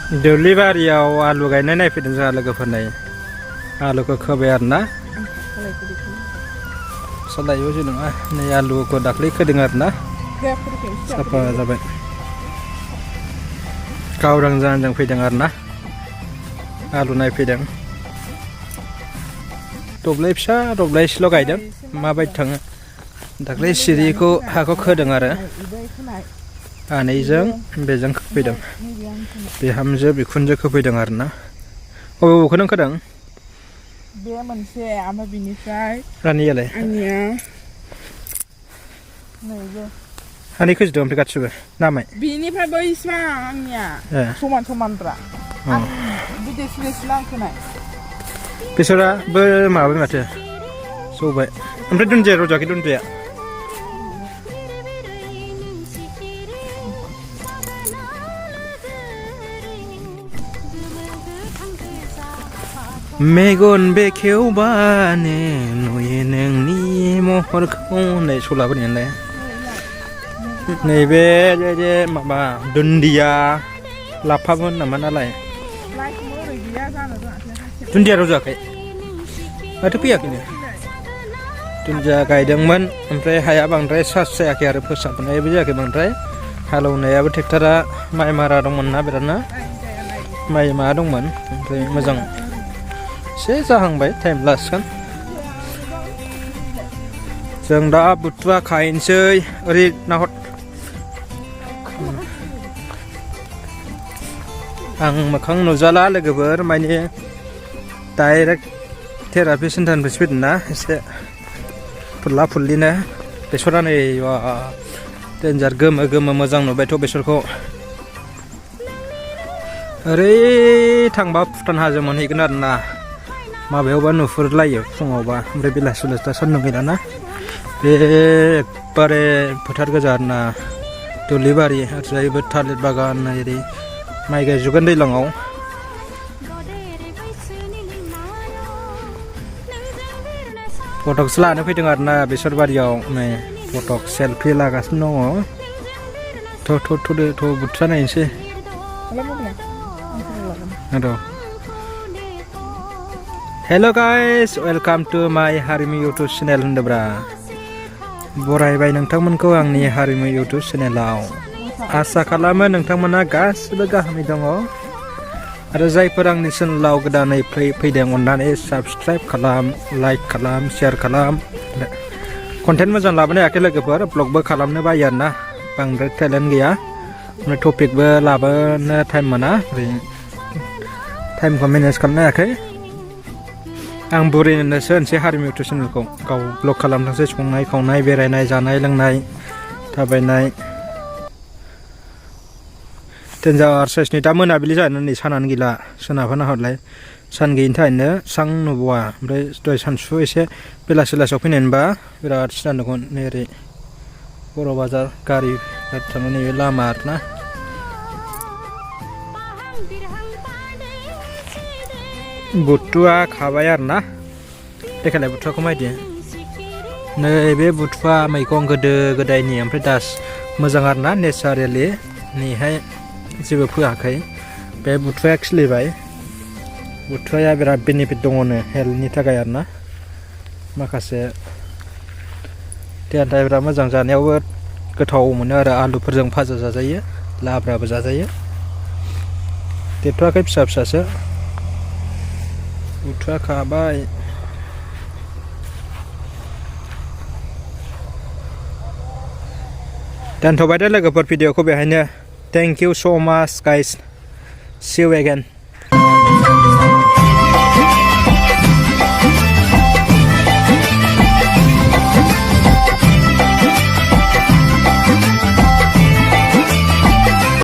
दुब्लि बारियाव आलु गायनाय नायफैदों जोंहा लोगोफोरनाय आलुखौ खोबाय आरोना सालायो जे नङा नै आलुखौ दाख्लै खोदों आरोना साफा जाबाय गावरां जाहांजों फैदों आरोना आलु नायफैदों दब्लाय फिसा दब्लायसेल' गायदों माबायदि थाङो दाख्लै सिरिखौ हाखौ खोदों आरो आनैजों बेजों खोफैदों बिहामजो बिखुनजो खोफैदों आरोना बबेखौ नों खोदों बे मोनसे ओमफ्राय बिनिफ्राय रानियालाय आंनिया नैबे हानि खोजिदों ओमफ्राय गासिबो नामाय बिनिफ्राय बैसिबां आंनिया समान समानब्रा आं बिदेश लांखोनाय बेसराबो माबाबाय माथो जौबाय ओमफ्राय दुन्दिया रज'आखै दुन्दिया मेगन बेखेवबानो नुयो नोंनि महरखौ होननाय सलाफोरनियालाय नैबे जे माबा दुन्दिया लाफामोन नामा नालाय दुन्दिया रज'आखै माथो फैयाखैनो दुन्दिया गायदोंमोन ओमफ्राय हाया बांद्राय सार्स जायाखै आरो फोसाबनायबो जायाखै बांद्राय हालेवनायाबो ट्रेक्टरा माइ मारा दंमोन ना बिरादनो माइ मारा दंमोन ओमफ्राय मोजां एसे जाहांबाय टाइम लासिगोन जों दा बुथुवा खाहैनोसै ओरै नाहर आं मोखां नुजाला लोगोफोर माने डाइरेक्ट थेरापि सेन्टारनिफ्रायसो फैदों ना एसे फुरला फुरलिनो बेसरा नै डेन्जार गोमो गोमो मोजां नुबायथ' बेसरखौ ओरै थांबा भुटान हाजो मोनहैगोन आरोना माबायावबा नुहुरलायो फुङावबा ओमफ्राय बेलासि दा सान्दुं गैलाना बे एकबारे फोथार गोजा आरोना दुब्लिबारि ओरैजायबो थालिर बागान ओरै माइ गायजोबगोन दैज्लाङाव फटकसो लानो फैदों आरोना बेसर बारियाव नै फटक सेलफि लागासिनो दङ थ' बुथुवा नायनोसै हेल' गाइस वेलकाम टु माय हारिमु इउटुब चेनेल होनदोब्रा बरायबाय नोंथांमोनखौ आंनि हारिमु इउटुब चेनेलाव आसा खालामो नोंथांमोना गासिबो गाहामै दङ आरो जायफोर आंनि चेनेलाव गोदानै फैदों अन्नानै साबसक्राइब खालाम लाइक खालाम शेयार खालाम कन्टेन्ट मोजां लाबोनो हायाखै लोगोफोर ब्लगबो खालामनो बायो आरोना बांद्राय टेलेन्ट गैया ओमफ्राय टपिकबो लाबोनो टाइम मोना टाइमखौ मेनेज खालामनो हायाखै आं बुरैनोसो होनसै हारिमु इउटुब चेनेलखौ गाव ब्लग खालामथोंसै संनाय खावनाय बेरायनाय जानाय लोंनाय थाबायनाय डेन्जार साइसनि दा मोनाबिलि जानानै नै सानानो गैला सोनाबहा नाहरलाय सान गैयिनि थाखायनो स्रां नुबावा ओमफ्राय दहाय सानसु एसे बेलासि बेलासियाव फैनाय मोनबा बिराद सिना दंमोन नै ओरै बर' बाजार गारि थाङो नैबे लामा आरोना बुथुवा खाबाय आरोना देखायलाय बुथुवाखौ मायदि नैबे बुथुवा मैगं गोदो गोदायनि ओमफ्राय दास मोजां आरोना नेचारेलि नैहाय जेबो फोआखै बे बुथुवाया खिलिबाय बुथुवाया बिराद बेनिफिट दङनो हेल्थनि थाखाय आरोना माखासे देहानि थाखाय बिराद मोजां जानायावबो गोथाव मोनो आरो आलुफोरजों भाजा जाजायो लाब्राबो जाजायो देरथ'वाखै फिसा फिसासो बुथुवा खाबाय दोनथ'बाय दे लोगोफोर भिडिअखौ बेहायनो थेंक इउ स' माच गाइस सी यू अगेन